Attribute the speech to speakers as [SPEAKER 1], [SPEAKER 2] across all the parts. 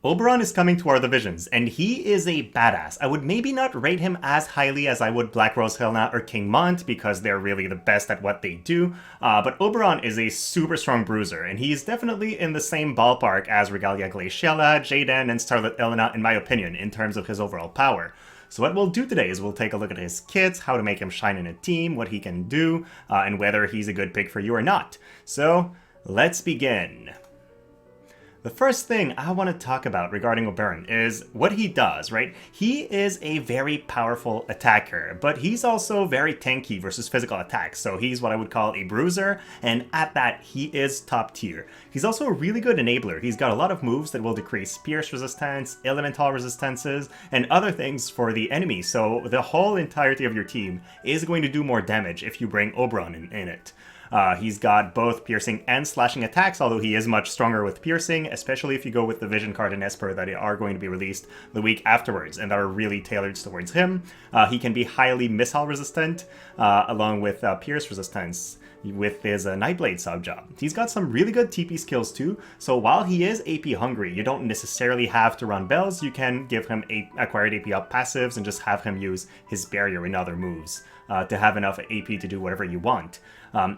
[SPEAKER 1] Oberon is coming to our divisions, and he is a badass. I would maybe not rate him as highly as I would Black Rose Helena or King Mont, because they're really the best at what they do, but Oberon is a super strong bruiser, and he's definitely in the same ballpark as Regalia Glaciala, Jaden, and Starlit Elena, in my opinion, in terms of his overall power. So what we'll do today is we'll take a look at his kits, how to make him shine in a team, what he can do, and whether he's a good pick for you or not. So, let's begin. The first thing I want to talk about regarding Oberon is what he does, right? He is a very powerful attacker, but he's also very tanky versus physical attacks, so he's what I would call a bruiser, and at that, he is top tier. He's also a really good enabler. He's got a lot of moves that will decrease pierce resistance, elemental resistances, and other things for the enemy, so the whole entirety of your team is going to do more damage if you bring Oberon in it. He's got both piercing and slashing attacks, although he is much stronger with piercing, especially if you go with the Vision card and Esper that are going to be released the week afterwards and that are really tailored towards him. He can be highly missile resistant, along with pierce resistance with his Nightblade sub-job. He's got some really good TP skills too, so while he is AP hungry, you don't necessarily have to run bells. You can give him acquired AP up passives and just have him use his barrier and other moves to have enough AP to do whatever you want.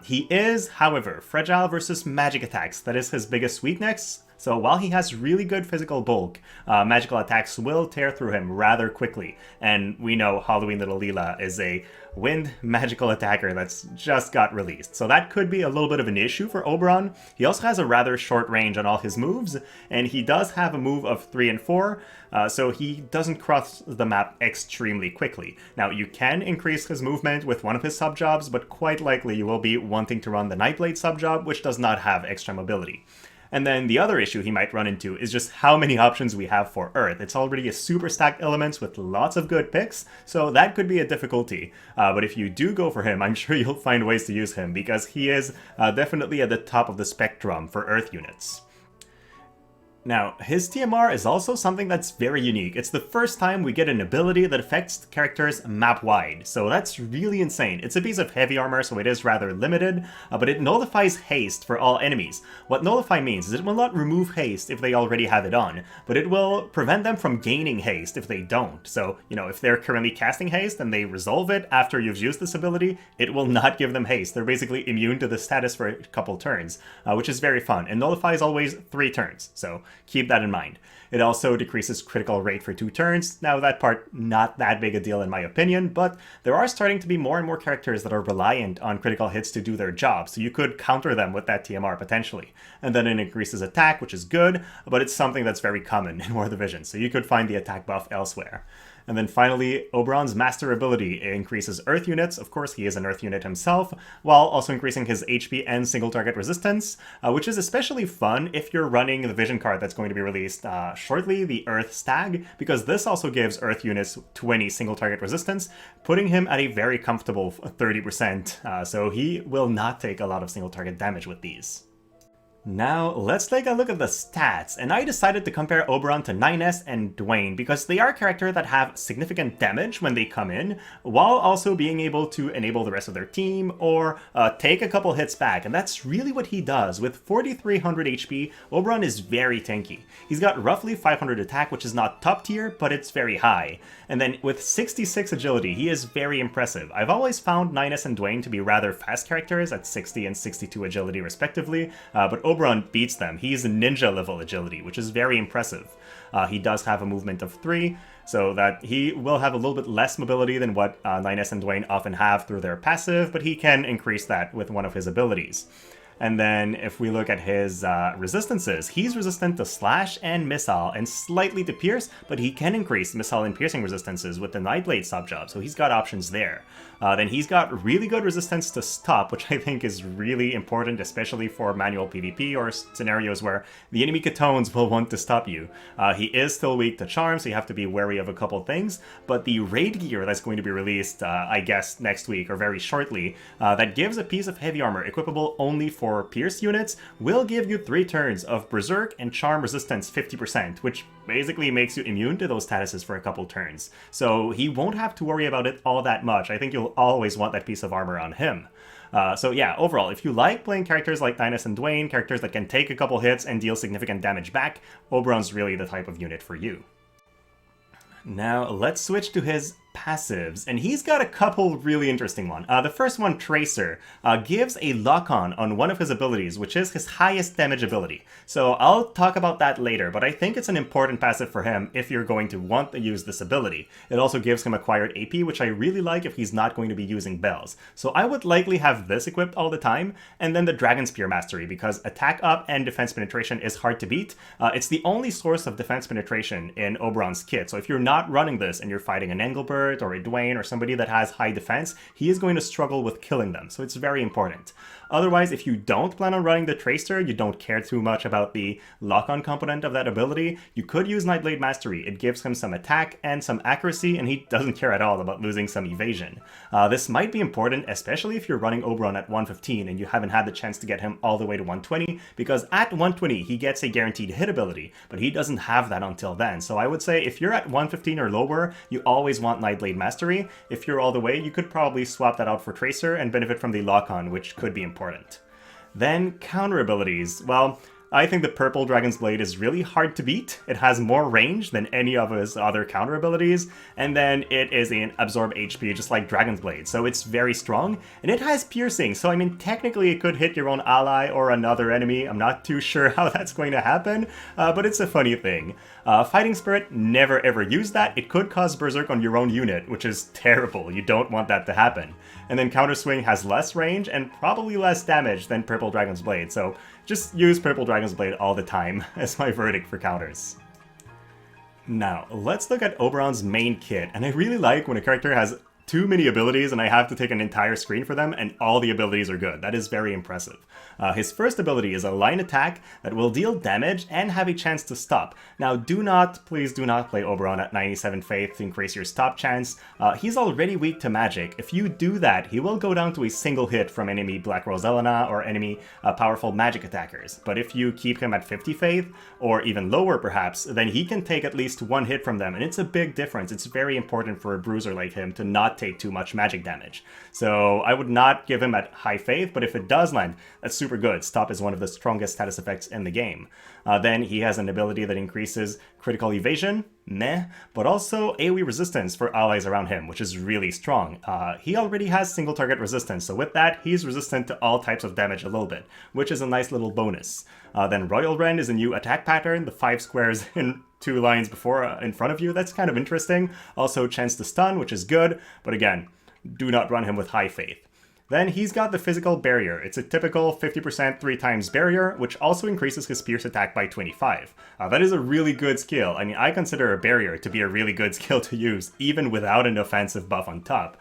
[SPEAKER 1] He is, however, fragile versus magic attacks. That is his biggest weakness. So while he has really good physical bulk, magical attacks will tear through him rather quickly. And we know Halloween Little Leela is a wind magical attacker that's just got released. So that could be a little bit of an issue for Oberon. He also has a rather short range on all his moves, and he does have a move of 3 and 4, so he doesn't cross the map extremely quickly. Now, you can increase his movement with one of his sub-jobs, but quite likely you will be wanting to run the Nightblade sub-job, which does not have extra mobility. And then the other issue he might run into is just how many options we have for Earth. It's already a super stacked elements with lots of good picks, so that could be a difficulty. But if you do go for him, I'm sure you'll find ways to use him, because he is definitely at the top of the spectrum for Earth units. Now, his TMR is also something that's very unique. It's the first time we get an ability that affects characters map-wide, so that's really insane. It's a piece of heavy armor, so it is rather limited, but it nullifies haste for all enemies. What nullify means is it will not remove haste if they already have it on, but it will prevent them from gaining haste if they don't. So, if they're currently casting haste and they resolve it after you've used this ability, it will not give them haste. They're basically immune to the status for a couple turns, which is very fun, and nullify is always 3 turns, so keep that in mind. It also decreases critical rate for 2 turns. Now, that part, not that big a deal in my opinion, but there are starting to be more and more characters that are reliant on critical hits to do their job, so you could counter them with that TMR potentially. And then it increases attack, which is good, but it's something that's very common in more divisions, so you could find the attack buff elsewhere. And then finally, Oberon's master ability increases Earth units. Of course, he is an Earth unit himself, while also increasing his HP and single target resistance, which is especially fun if you're running the Vision card that's going to be released shortly, the Earth Stag, because this also gives Earth units 20 single target resistance, putting him at a very comfortable 30%, so he will not take a lot of single target damage with these. Now, let's take a look at the stats, and I decided to compare Oberon to Nines and Dwayne because they are characters that have significant damage when they come in, while also being able to enable the rest of their team or take a couple hits back, and that's really what he does. With 4,300 HP, Oberon is very tanky. He's got roughly 500 attack, which is not top tier, but it's very high. And then with 66 agility, he is very impressive. I've always found Nines and Dwayne to be rather fast characters at 60 and 62 agility respectively, but Oberon beats them. He's ninja level agility, which is very impressive. He does have a movement of 3, so that he will have a little bit less mobility than what Nines and Dwayne often have through their passive, but he can increase that with one of his abilities. And then if we look at his resistances, he's resistant to slash and missile and slightly to pierce, but he can increase missile and piercing resistances with the Nightblade sub-job, so he's got options there. Then he's got really good resistance to stop, which I think is really important, especially for manual PvP or scenarios where the enemy Katones will want to stop you. He is still weak to charm, so you have to be wary of a couple things, but the raid gear that's going to be released, I guess, next week or very shortly, that gives a piece of heavy armor equipable only for for Pierce units will give you 3 turns of Berserk and Charm resistance 50%, which basically makes you immune to those statuses for a couple turns. So he won't have to worry about it all that much. I think you'll always want that piece of armor on him. So yeah, overall, if you like playing characters like Dynas and Dwayne, characters that can take a couple hits and deal significant damage back, Oberon's really the type of unit for you. Now, let's switch to his passives, and he's got a couple really interesting ones. The first one, Tracer, gives a lock-on on one of his abilities, which is his highest damage ability. So I'll talk about that later, but I think it's an important passive for him if you're going to want to use this ability. It also gives him acquired AP, which I really like if he's not going to be using bells. So I would likely have this equipped all the time, and then the Dragon Spear Mastery, because attack up and defense penetration is hard to beat. It's the only source of defense penetration in Oberon's kit, so if you're not running this and you're fighting an Engelbert or a Dwayne or somebody that has high defense, he is going to struggle with killing them, so it's very important. Otherwise, if you don't plan on running the Tracer, you don't care too much about the lock-on component of that ability, you could use Nightblade Mastery. It gives him some attack and some accuracy, and he doesn't care at all about losing some evasion. This might be important, especially if you're running Oberon at 115 and you haven't had the chance to get him all the way to 120, because at 120 he gets a guaranteed hit ability, but he doesn't have that until then. So I would say if you're at 115 or lower, you always want Nightblade Mastery. If you're all the way, you could probably swap that out for Tracer and benefit from the lock-on, which could be important. Then counter abilities. Well, I think the Purple Dragon's Blade is really hard to beat. It has more range than any of his other counter abilities, and then it is an absorb HP just like Dragon's Blade, so it's very strong, and it has piercing, so I mean technically it could hit your own ally or another enemy. I'm not too sure how that's going to happen, but it's a funny thing. Fighting Spirit, never ever use that. It could cause Berserk on your own unit, which is terrible. You don't want that to happen. And then Counter Swing has less range and probably less damage than Purple Dragon's Blade, so just use Purple Dragon's Blade all the time as my verdict for counters. Now, let's look at Oberon's main kit, and I really like when a character has too many abilities and I have to take an entire screen for them and all the abilities are good. That is very impressive. His first ability is a line attack that will deal damage and have a chance to stop. Now please do not play Oberon at 97 Faith to increase your stop chance. He's already weak to magic. If you do that, he will go down to a single hit from enemy Black Rose Elena or enemy powerful magic attackers. But if you keep him at 50 Faith, or even lower perhaps, then he can take at least one hit from them, and it's a big difference. It's very important for a bruiser like him to not take too much magic damage. So I would not give him at high Faith, but if it does land, that's super good. Stop is one of the strongest status effects in the game. Then he has an ability that increases critical evasion, but also AoE resistance for allies around him, which is really strong. He already has single target resistance, so with that, he's resistant to all types of damage a little bit, which is a nice little bonus. Then Royal Rend is a new attack pattern, the 5 squares in 2 lines before in front of you. That's kind of interesting. Also chance to stun, which is good, but again, do not run him with high Faith. Then he's got the Physical Barrier. It's a typical 50% 3 times barrier, which also increases his pierce attack by 25. That is a really good skill. I mean, I consider a barrier to be a really good skill to use, even without an offensive buff on top.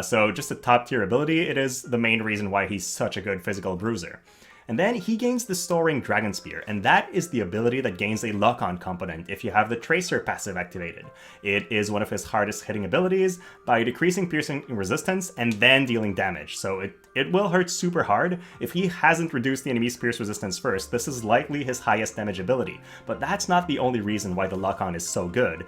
[SPEAKER 1] So just a top tier ability, it is the main reason why he's such a good physical bruiser. And then he gains the Soaring Dragon Spear, and that is the ability that gains a lock-on component if you have the Tracer passive activated. It is one of his hardest hitting abilities by decreasing piercing resistance and then dealing damage, so it will hurt super hard. If he hasn't reduced the enemy's pierce resistance first, this is likely his highest damage ability, but that's not the only reason why the lock-on is so good.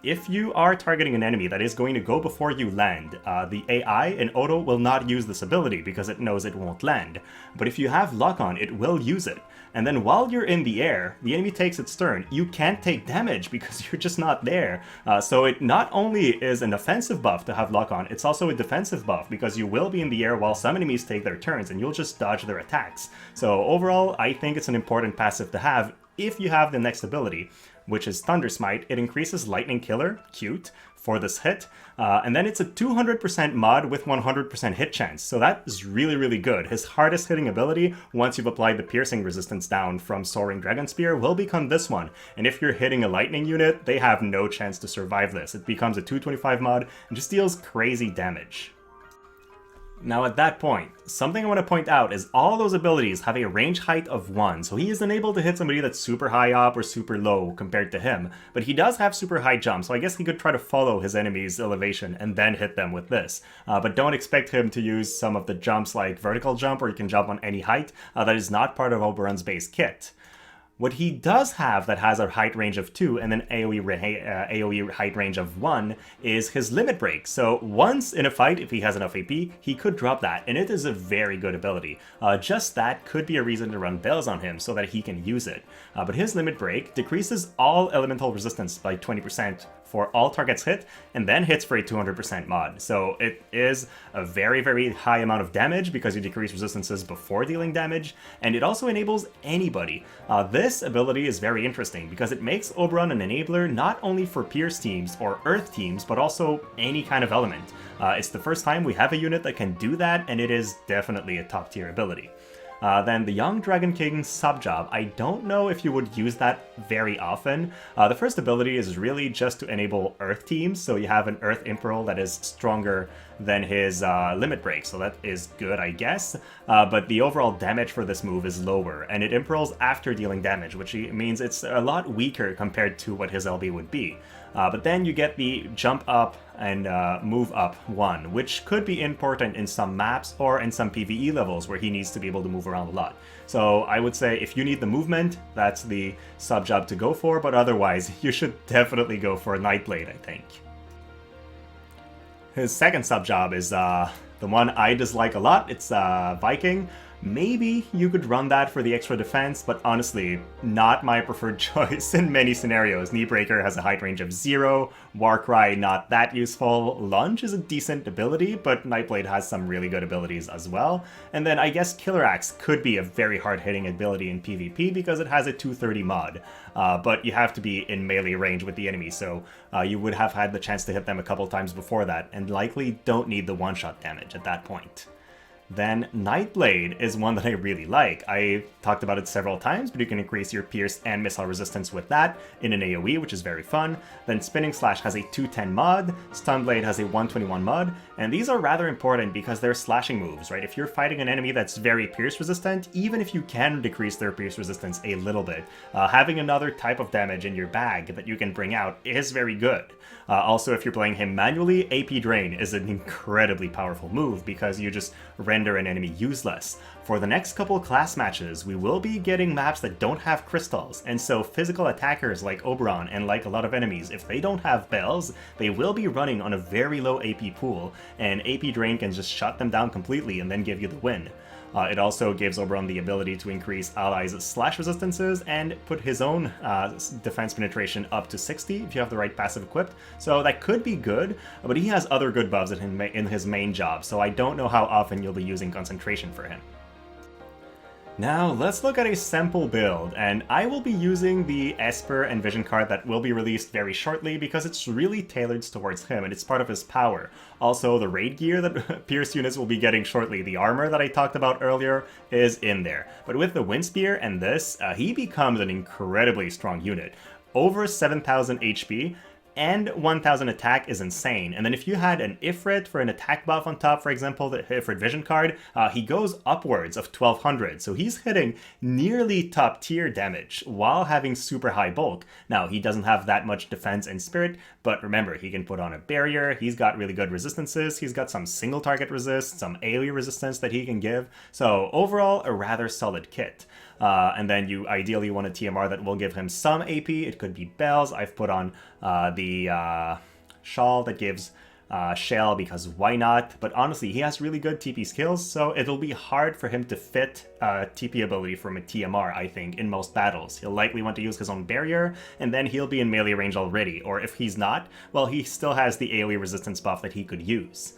[SPEAKER 1] If you are targeting an enemy that is going to go before you land, the AI in Auto will not use this ability because it knows it won't land. But if you have lock-on, it will use it. And then while you're in the air, the enemy takes its turn, you can't take damage because you're just not there. So it not only is an offensive buff to have lock-on, it's also a defensive buff because you will be in the air while some enemies take their turns and you'll just dodge their attacks. So overall, I think it's an important passive to have if you have the next ability, which is Thunder Smite. It increases Lightning Killer, cute, for this hit, and then it's a 200% mod with 100% hit chance, so that is really, really good. His hardest hitting ability, once you've applied the piercing resistance down from Soaring Dragon Spear, will become this one, and if you're hitting a lightning unit, they have no chance to survive this. It becomes a 225 mod and just deals crazy damage. Now at that point, something I want to point out is all those abilities have a range height of 1, so he isn't able to hit somebody that's super high up or super low compared to him, but he does have super high jump, so I guess he could try to follow his enemy's elevation and then hit them with this. But don't expect him to use some of the jumps like vertical jump, where you can jump on any height. That is not part of Oberon's base kit. What he does have that has a height range of 2 and then AoE height range of 1 is his limit break. So once in a fight, if he has enough AP, he could drop that, and it is a very good ability. Just that could be a reason to run bells on him so that he can use it. But his limit break decreases all elemental resistance by 20% for all targets hit, and then hits for a 200% mod. So it is a very, very high amount of damage because you decrease resistances before dealing damage, and it also enables anybody. This ability is very interesting because it makes Oberon an enabler not only for Pierce teams or Earth teams, but also any kind of element. It's the first time we have a unit that can do that, and it is definitely a top tier ability. Then the Young Dragon King sub-job, I don't know if you would use that very often. The first ability is really just to enable Earth teams, so you have an Earth Imperial that is stronger than his limit break, so that is good, I guess. But the overall damage for this move is lower, and it Imperials after dealing damage, which means it's a lot weaker compared to what his LB would be. But then you get the jump up and move up 1, which could be important in some maps or in some PvE levels where he needs to be able to move around a lot. So I would say if you need the movement, that's the sub-job to go for, but otherwise you should definitely go for Nightblade, I think. His second sub-job is the one I dislike a lot. It's Viking. Maybe you could run that for the extra defense, but honestly, not my preferred choice in many scenarios. Kneebreaker has a height range of 0, Warcry not that useful, Lunge is a decent ability, but Nightblade has some really good abilities as well. And then I guess Killer Axe could be a very hard-hitting ability in PvP because it has a 230 mod. But you have to be in melee range with the enemy, so you would have had the chance to hit them a couple times before that, and likely don't need the one-shot damage at that point. Then Nightblade is one that I really like. I talked about it several times, but you can increase your pierce and missile resistance with that in an AoE, which is very fun. Then Spinning Slash has a 210 mod, Stunblade has a 121 mod, and these are rather important because they're slashing moves, right? If you're fighting an enemy that's very pierce resistant, even if you can decrease their pierce resistance a little bit, having another type of damage in your bag that you can bring out is very good. Also, if you're playing him manually, AP Drain is an incredibly powerful move because you just render an enemy useless. For the next couple class matches, we will be getting maps that don't have crystals, and so physical attackers like Oberon and like a lot of enemies, if they don't have bells, they will be running on a very low AP pool, and AP Drain can just shut them down completely and then give you the win. It also gives Oberon the ability to increase allies' slash resistances and put his own defense penetration up to 60 if you have the right passive equipped, so that could be good, but he has other good buffs in his main job, so I don't know how often you'll be using concentration for him. Now, let's look at a sample build, and I will be using the Esper and Vision card that will be released very shortly because it's really tailored towards him and it's part of his power. Also, the raid gear that Pierce units will be getting shortly, the armor that I talked about earlier, is in there. But with the Wind Spear and this, he becomes an incredibly strong unit. Over 7,000 HP, and 1000 attack is insane. And then if you had an Ifrit for an attack buff on top, for example, the Ifrit Vision card, he goes upwards of 1200. So he's hitting nearly top tier damage while having super high bulk. Now, he doesn't have that much defense and spirit, but remember, he can put on a barrier, he's got really good resistances, he's got some single target resist, some AoE resistance that he can give. So overall, a rather solid kit. And then you ideally want a TMR that will give him some AP. It could be bells. I've put on the shawl that gives shell because why not? But honestly, he has really good TP skills, so it'll be hard for him to fit TP ability from a TMR, I think, in most battles. He'll likely want to use his own barrier, and then he'll be in melee range already. Or if he's not, well, he still has the AoE resistance buff that he could use.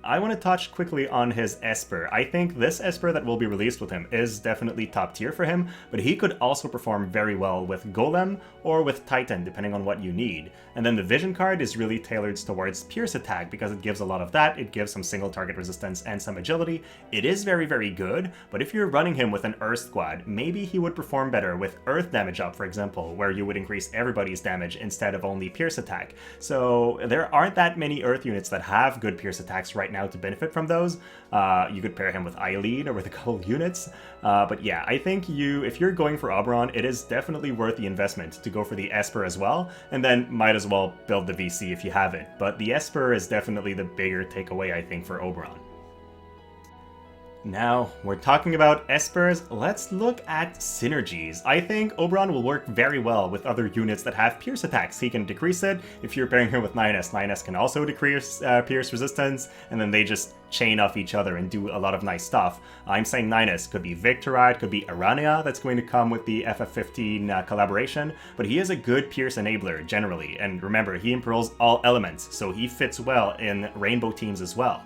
[SPEAKER 1] I want to touch quickly on his Esper. I think this Esper that will be released with him is definitely top tier for him, but he could also perform very well with Golem or with Titan, depending on what you need. And then the Vision card is really tailored towards Pierce attack because it gives a lot of that, it gives some single target resistance and some agility. It is very, very good, but if you're running him with an Earth squad, maybe he would perform better with Earth damage up, for example, where you would increase everybody's damage instead of only Pierce attack. So there aren't that many Earth units that have good Pierce attacks right now to benefit from those. You could pair him with Eileen or with a couple units. But yeah, I think if you're going for Oberon, it is definitely worth the investment to go for the Esper as well, and then might as well build the VC if you have it. But the Esper is definitely the bigger takeaway, I think, for Oberon. Now, we're talking about Espers, let's look at synergies. I think Oberon will work very well with other units that have Pierce attacks. He can decrease it. If you're pairing him with 9S, 9S can also decrease Pierce resistance, and then they just chain off each other and do a lot of nice stuff. I'm saying 9S could be Victorite, could be Arania, that's going to come with the FF15 collaboration, but he is a good Pierce enabler generally, and remember, he impearls all elements, so he fits well in Rainbow teams as well.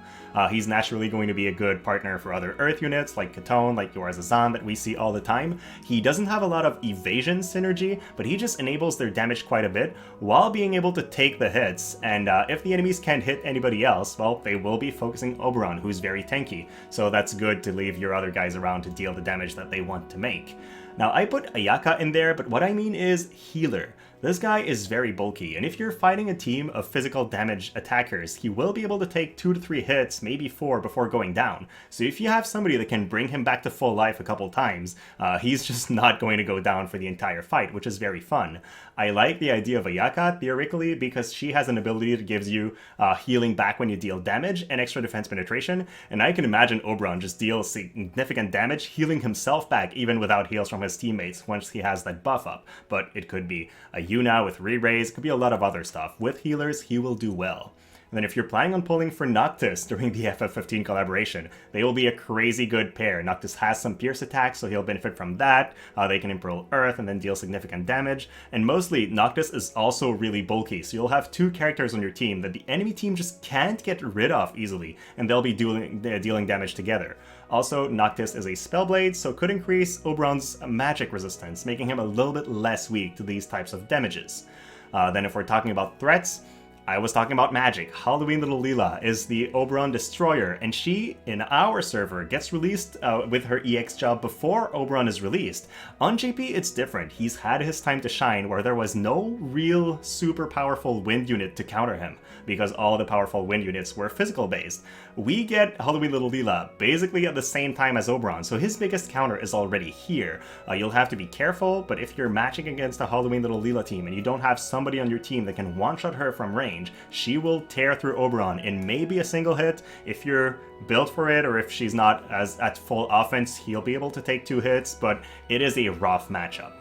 [SPEAKER 1] He's naturally going to be a good partner for other Earth units like Katone, like Yorazazan that we see all the time. He doesn't have a lot of evasion synergy, but he just enables their damage quite a bit while being able to take the hits, and if the enemies can't hit anybody else, well, they will be focusing Oberon, who's very tanky, so that's good to leave your other guys around to deal the damage that they want to make. Now, I put Ayaka in there, but what I mean is healer. This guy is very bulky, and if you're fighting a team of physical damage attackers, he will be able to take 2 to 3 hits, maybe 4, before going down. So if you have somebody that can bring him back to full life a couple times, he's just not going to go down for the entire fight, which is very fun. I like the idea of Ayaka, theoretically, because she has an ability that gives you healing back when you deal damage and extra defense penetration, and I can imagine Oberon just deals significant damage, healing himself back even without heals from his teammates once he has that buff up. But it could be a Yuna with re-raise, could be a lot of other stuff. With healers, he will do well. And then if you're planning on pulling for Noctis during the FF15 collaboration, they will be a crazy good pair. Noctis has some Pierce attacks, so he'll benefit from that. They can impearl Earth and then deal significant damage. And mostly, Noctis is also really bulky, so you'll have 2 characters on your team that the enemy team just can't get rid of easily, and they'll be dealing damage together. Also, Noctis is a Spellblade, so could increase Oberon's magic resistance, making him a little bit less weak to these types of damages. Then if we're talking about threats, I was talking about magic. Halloween Little Leela is the Oberon Destroyer, and she, in our server, gets released with her EX job before Oberon is released. On JP, it's different. He's had his time to shine, where there was no real super powerful wind unit to counter him, because all the powerful wind units were physical based. We get Halloween Little Leela basically at the same time as Oberon, so his biggest counter is already here. You'll have to be careful, but if you're matching against a Halloween Little Leela team and you don't have somebody on your team that can one-shot her from range, she will tear through Oberon in maybe a single hit. If you're built for it, or if she's not at full offense, he'll be able to take 2 hits, but it is a rough matchup.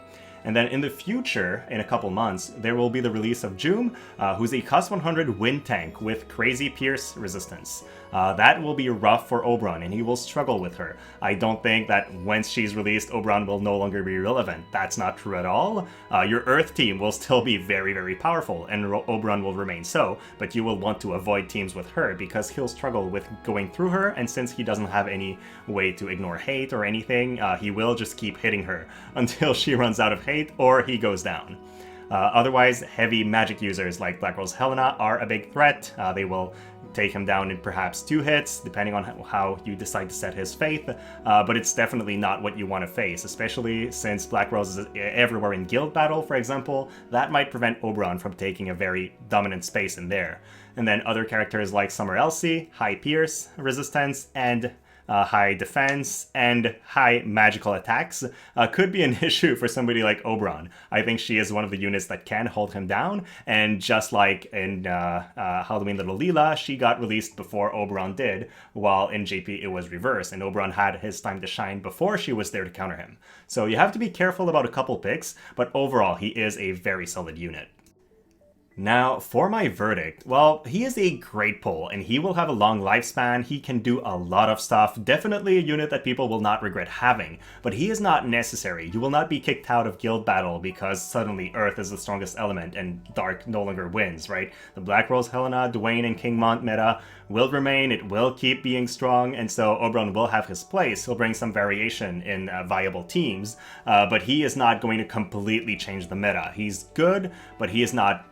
[SPEAKER 1] And then in the future, in a couple months, there will be the release of Joom, who's a cost 100 wind tank with crazy Pierce resistance. That will be rough for Oberon, and he will struggle with her. I don't think that once she's released, Oberon will no longer be relevant. That's not true at all. Your Earth team will still be very, very powerful, and Oberon will remain so, but you will want to avoid teams with her, because he'll struggle with going through her, and since he doesn't have any way to ignore hate or anything, he will just keep hitting her until she runs out of hate or he goes down. Otherwise, heavy magic users like Black Rose Helena are a big threat. They will take him down in perhaps 2 hits, depending on how you decide to set his faith, but it's definitely not what you want to face, especially since Black Rose is everywhere in guild battle, for example. That might prevent Oberon from taking a very dominant space in there. And then other characters like Summer Elsie, high Pierce resistance, and high defense and high magical attacks could be an issue for somebody like Oberon. I think she is one of the units that can hold him down, and just like in Halloween Little Leela, she got released before Oberon did, while in JP it was reversed, and Oberon had his time to shine before she was there to counter him. So you have to be careful about a couple picks, but overall he is a very solid unit. Now, for my verdict, well, he is a great pull, and he will have a long lifespan. He can do a lot of stuff, definitely a unit that people will not regret having, but he is not necessary. You will not be kicked out of guild battle because suddenly Earth is the strongest element and Dark no longer wins, right? The Black Rose Helena, Dwayne, and King Mont meta will remain, it will keep being strong, and so Oberon will have his place. He'll bring some variation in viable teams, but he is not going to completely change the meta. He's good, but he is not...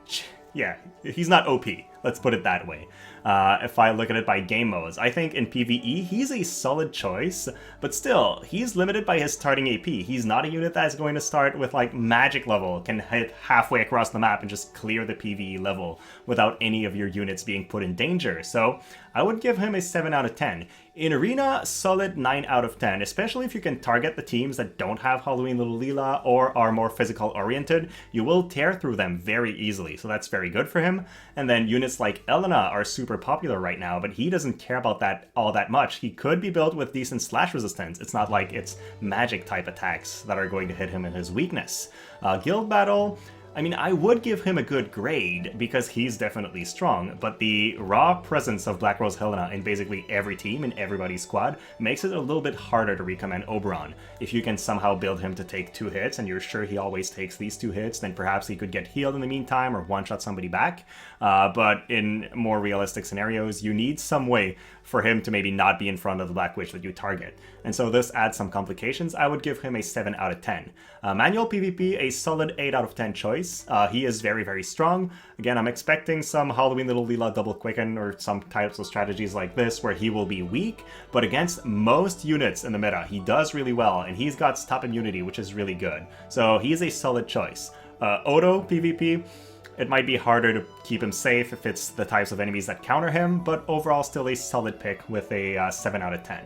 [SPEAKER 1] yeah, he's not OP. Let's put it that way. If I look at it by game modes, I think in PvE, he's a solid choice, but still, he's limited by his starting AP. He's not a unit that's going to start with like magic level, can hit halfway across the map and just clear the PvE level without any of your units being put in danger. So I would give him a 7 out of 10. In Arena, solid 9 out of 10, especially if you can target the teams that don't have Halloween Little Leela or are more physical oriented. You will tear through them very easily, so that's very good for him. And then units like Elena are super popular right now, but he doesn't care about that all that much. He could be built with decent slash resistance. It's not like it's magic type attacks that are going to hit him in his weakness. Guild Battle, I mean, I would give him a good grade because he's definitely strong, but the raw presence of Black Rose Helena in basically every team, in everybody's squad, makes it a little bit harder to recommend Oberon. If you can somehow build him to take 2 hits and you're sure he always takes these 2 hits, then perhaps he could get healed in the meantime or one-shot somebody back. But in more realistic scenarios, you need some way for him to maybe not be in front of the Black Witch that you target. And so this adds some complications. I would give him a 7 out of 10. Manual PvP, a solid 8 out of 10 choice. He is very, very strong. Again, I'm expecting some Halloween Little Leela double quicken or some types of strategies like this where he will be weak, but against most units in the meta, he does really well, and he's got stop immunity, which is really good. So he's a solid choice. Odo PvP, it might be harder to keep him safe if it's the types of enemies that counter him, but overall still a solid pick with a 7 out of 10.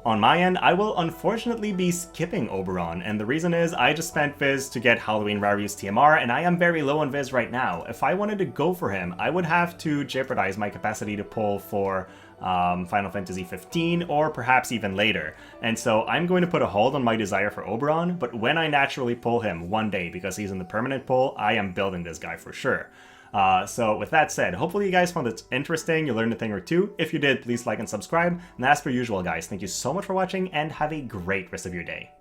[SPEAKER 1] On my end, I will unfortunately be skipping Oberon, and the reason is I just spent Viz to get Halloween Rarius TMR, and I am very low on Viz right now. If I wanted to go for him, I would have to jeopardize my capacity to pull for Final Fantasy 15, or perhaps even later. And so I'm going to put a hold on my desire for Oberon, but when I naturally pull him one day, because he's in the permanent pull, I am building this guy for sure. So with that said, hopefully you guys found it interesting, you learned a thing or two. If you did, please like and subscribe. And as per usual, guys, thank you so much for watching, and have a great rest of your day.